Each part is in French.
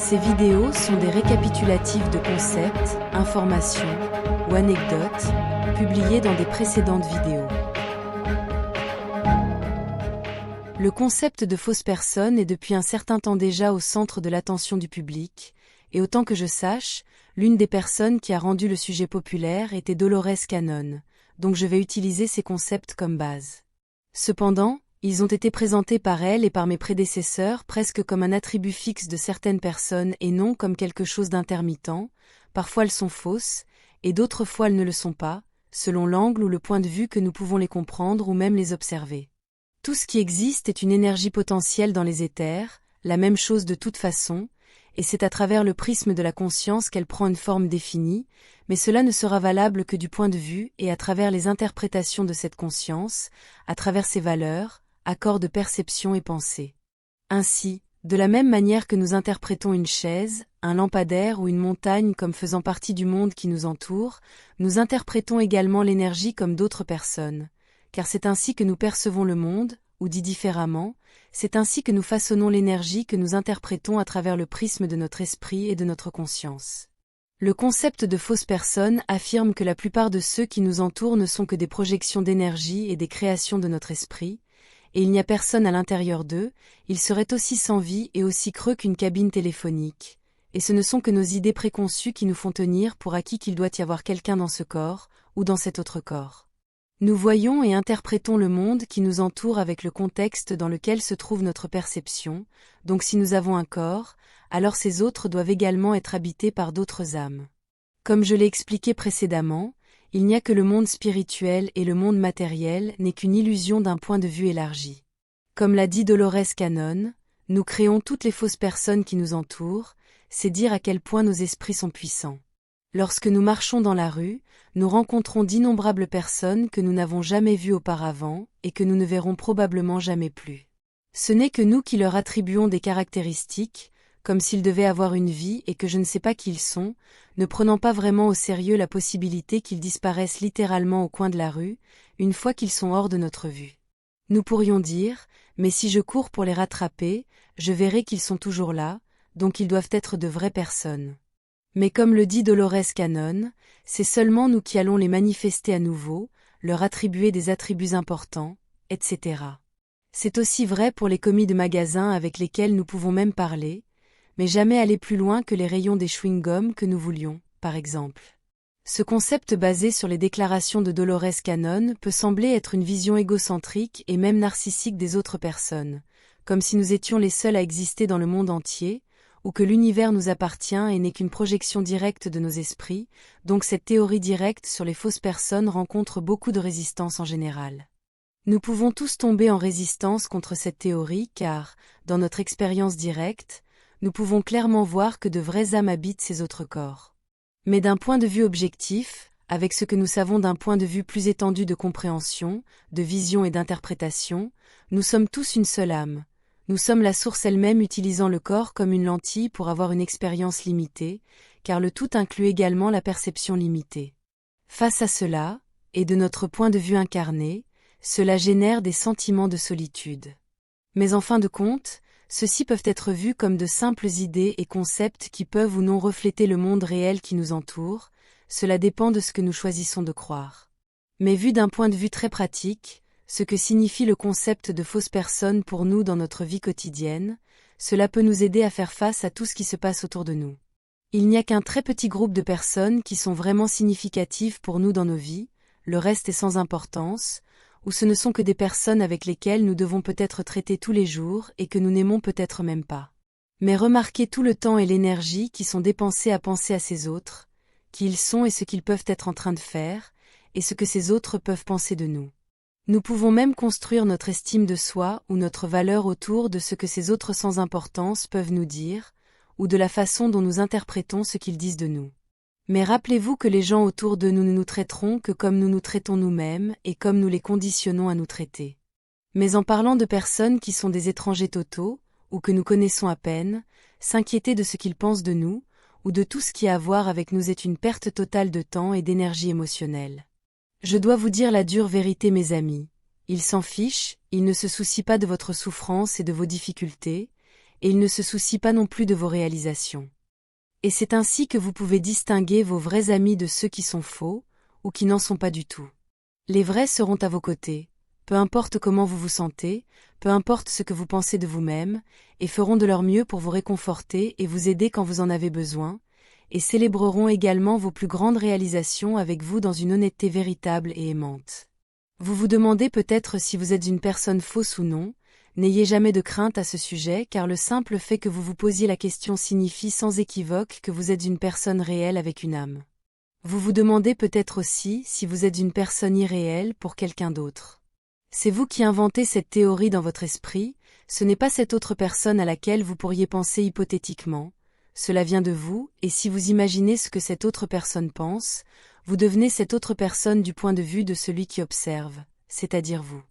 Ces vidéos sont des récapitulatifs de concepts, informations ou anecdotes publiés dans des précédentes vidéos. Le concept de fausse personne est depuis un certain temps déjà au centre de l'attention du public, et autant que je sache, l'une des personnes qui a rendu le sujet populaire était Dolores Cannon, donc je vais utiliser ces concepts comme base. Cependant, ils ont été présentés par elle et par mes prédécesseurs presque comme un attribut fixe de certaines personnes et non comme quelque chose d'intermittent. Parfois elles sont fausses, et d'autres fois elles ne le sont pas, selon l'angle ou le point de vue que nous pouvons les comprendre ou même les observer. Tout ce qui existe est une énergie potentielle dans les éthers, la même chose de toute façon, et c'est à travers le prisme de la conscience qu'elle prend une forme définie, mais cela ne sera valable que du point de vue et à travers les interprétations de cette conscience, à travers ses valeurs, accords de perception et pensée. Ainsi, de la même manière que nous interprétons une chaise, un lampadaire ou une montagne comme faisant partie du monde qui nous entoure, nous interprétons également l'énergie comme d'autres personnes, car c'est ainsi que nous percevons le monde, ou dit différemment, c'est ainsi que nous façonnons l'énergie que nous interprétons à travers le prisme de notre esprit et de notre conscience. Le concept de fausse personne affirme que la plupart de ceux qui nous entourent ne sont que des projections d'énergie et des créations de notre esprit, et il n'y a personne à l'intérieur d'eux, ils seraient aussi sans vie et aussi creux qu'une cabine téléphonique, et ce ne sont que nos idées préconçues qui nous font tenir pour acquis qu'il doit y avoir quelqu'un dans ce corps, ou dans cet autre corps. Nous voyons et interprétons le monde qui nous entoure avec le contexte dans lequel se trouve notre perception, donc si nous avons un corps, alors ces autres doivent également être habités par d'autres âmes. Comme je l'ai expliqué précédemment, il n'y a que le monde spirituel et le monde matériel n'est qu'une illusion d'un point de vue élargi. Comme l'a dit Dolores Cannon, nous créons toutes les fausses personnes qui nous entourent, c'est dire à quel point nos esprits sont puissants. Lorsque nous marchons dans la rue, nous rencontrons d'innombrables personnes que nous n'avons jamais vues auparavant et que nous ne verrons probablement jamais plus. Ce n'est que nous qui leur attribuons des caractéristiques, comme s'ils devaient avoir une vie et que je ne sais pas qui ils sont, ne prenant pas vraiment au sérieux la possibilité qu'ils disparaissent littéralement au coin de la rue, une fois qu'ils sont hors de notre vue. Nous pourrions dire, mais si je cours pour les rattraper, je verrai qu'ils sont toujours là, donc ils doivent être de vraies personnes. Mais comme le dit Dolores Cannon, c'est seulement nous qui allons les manifester à nouveau, leur attribuer des attributs importants, etc. C'est aussi vrai pour les commis de magasins avec lesquels nous pouvons même parler, mais jamais aller plus loin que les rayons des chewing-gums que nous voulions, par exemple. Ce concept basé sur les déclarations de Dolores Cannon peut sembler être une vision égocentrique et même narcissique des autres personnes, comme si nous étions les seuls à exister dans le monde entier, ou que l'univers nous appartient et n'est qu'une projection directe de nos esprits, donc cette théorie directe sur les fausses personnes rencontre beaucoup de résistance en général. Nous pouvons tous tomber en résistance contre cette théorie car, dans notre expérience directe, nous pouvons clairement voir que de vraies âmes habitent ces autres corps. Mais d'un point de vue objectif, avec ce que nous savons d'un point de vue plus étendu de compréhension, de vision et d'interprétation, nous sommes tous une seule âme. Nous sommes la source elle-même utilisant le corps comme une lentille pour avoir une expérience limitée, car le tout inclut également la perception limitée. Face à cela, et de notre point de vue incarné, cela génère des sentiments de solitude. Mais en fin de compte, ceux-ci peuvent être vus comme de simples idées et concepts qui peuvent ou non refléter le monde réel qui nous entoure, cela dépend de ce que nous choisissons de croire. Mais vu d'un point de vue très pratique, ce que signifie le concept de fausse personne pour nous dans notre vie quotidienne, cela peut nous aider à faire face à tout ce qui se passe autour de nous. Il n'y a qu'un très petit groupe de personnes qui sont vraiment significatives pour nous dans nos vies, le reste est sans importance, ou ce ne sont que des personnes avec lesquelles nous devons peut-être traiter tous les jours et que nous n'aimons peut-être même pas. Mais remarquez tout le temps et l'énergie qui sont dépensés à penser à ces autres, qui ils sont et ce qu'ils peuvent être en train de faire, et ce que ces autres peuvent penser de nous. Nous pouvons même construire notre estime de soi ou notre valeur autour de ce que ces autres sans importance peuvent nous dire, ou de la façon dont nous interprétons ce qu'ils disent de nous. Mais rappelez-vous que les gens autour de nous ne nous traiteront que comme nous nous traitons nous-mêmes et comme nous les conditionnons à nous traiter. Mais en parlant de personnes qui sont des étrangers totaux, ou que nous connaissons à peine, s'inquiéter de ce qu'ils pensent de nous, ou de tout ce qui a à voir avec nous est une perte totale de temps et d'énergie émotionnelle. Je dois vous dire la dure vérité mes amis, ils s'en fichent, ils ne se soucient pas de votre souffrance et de vos difficultés, et ils ne se soucient pas non plus de vos réalisations. Et c'est ainsi que vous pouvez distinguer vos vrais amis de ceux qui sont faux, ou qui n'en sont pas du tout. Les vrais seront à vos côtés, peu importe comment vous vous sentez, peu importe ce que vous pensez de vous-même, et feront de leur mieux pour vous réconforter et vous aider quand vous en avez besoin, et célébreront également vos plus grandes réalisations avec vous dans une honnêteté véritable et aimante. Vous vous demandez peut-être si vous êtes une personne fausse ou non. N'ayez jamais de crainte à ce sujet car le simple fait que vous vous posiez la question signifie sans équivoque que vous êtes une personne réelle avec une âme. Vous vous demandez peut-être aussi si vous êtes une personne irréelle pour quelqu'un d'autre. C'est vous qui inventez cette théorie dans votre esprit, ce n'est pas cette autre personne à laquelle vous pourriez penser hypothétiquement. Cela vient de vous, et si vous imaginez ce que cette autre personne pense, vous devenez cette autre personne du point de vue de celui qui observe, c'est-à-dire vous.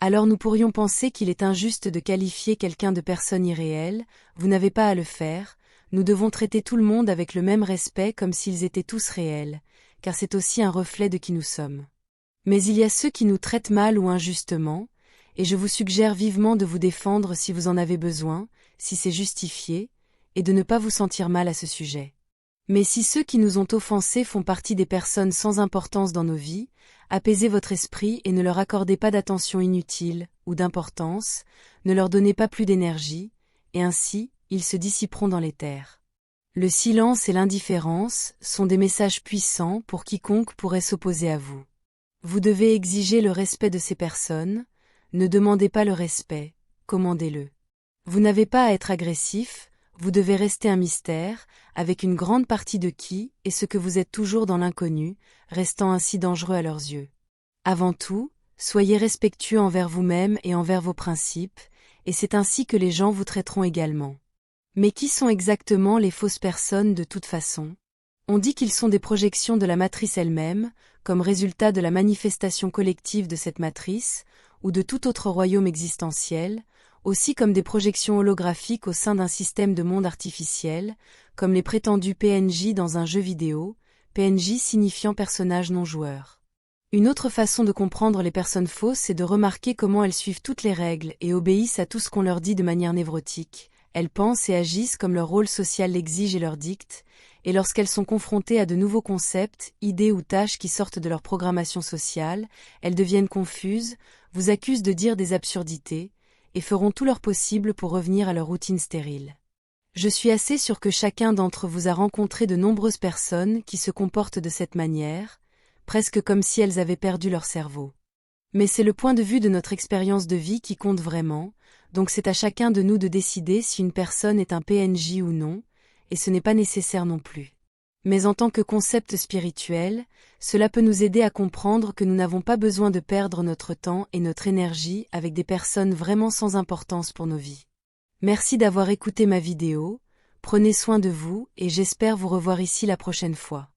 Alors nous pourrions penser qu'il est injuste de qualifier quelqu'un de personne irréelle, vous n'avez pas à le faire, nous devons traiter tout le monde avec le même respect comme s'ils étaient tous réels, car c'est aussi un reflet de qui nous sommes. Mais il y a ceux qui nous traitent mal ou injustement, et je vous suggère vivement de vous défendre si vous en avez besoin, si c'est justifié, et de ne pas vous sentir mal à ce sujet. Mais si ceux qui nous ont offensés font partie des personnes sans importance dans nos vies, apaisez votre esprit et ne leur accordez pas d'attention inutile, ou d'importance, ne leur donnez pas plus d'énergie, et ainsi, ils se dissiperont dans l'éther. Le silence et l'indifférence sont des messages puissants pour quiconque pourrait s'opposer à vous. Vous devez exiger le respect de ces personnes, ne demandez pas le respect, commandez-le. Vous n'avez pas à être agressif, vous devez rester un mystère, avec une grande partie de qui et ce que vous êtes toujours dans l'inconnu, restant ainsi dangereux à leurs yeux. Avant tout, soyez respectueux envers vous-même et envers vos principes, et c'est ainsi que les gens vous traiteront également. Mais qui sont exactement les fausses personnes de toute façon ? On dit qu'ils sont des projections de la matrice elle-même, comme résultat de la manifestation collective de cette matrice, ou de tout autre royaume existentiel, aussi comme des projections holographiques au sein d'un système de monde artificiel, comme les prétendus PNJ dans un jeu vidéo, PNJ signifiant personnage non joueur. Une autre façon de comprendre les personnes fausses c'est de remarquer comment elles suivent toutes les règles et obéissent à tout ce qu'on leur dit de manière névrotique, elles pensent et agissent comme leur rôle social l'exige et leur dicte, et lorsqu'elles sont confrontées à de nouveaux concepts, idées ou tâches qui sortent de leur programmation sociale, elles deviennent confuses, vous accusent de dire des absurdités, et feront tout leur possible pour revenir à leur routine stérile. Je suis assez sûr que chacun d'entre vous a rencontré de nombreuses personnes qui se comportent de cette manière, presque comme si elles avaient perdu leur cerveau. Mais c'est le point de vue de notre expérience de vie qui compte vraiment, donc c'est à chacun de nous de décider si une personne est un PNJ ou non, et ce n'est pas nécessaire non plus. Mais en tant que concept spirituel, cela peut nous aider à comprendre que nous n'avons pas besoin de perdre notre temps et notre énergie avec des personnes vraiment sans importance pour nos vies. Merci d'avoir écouté ma vidéo, prenez soin de vous et j'espère vous revoir ici la prochaine fois.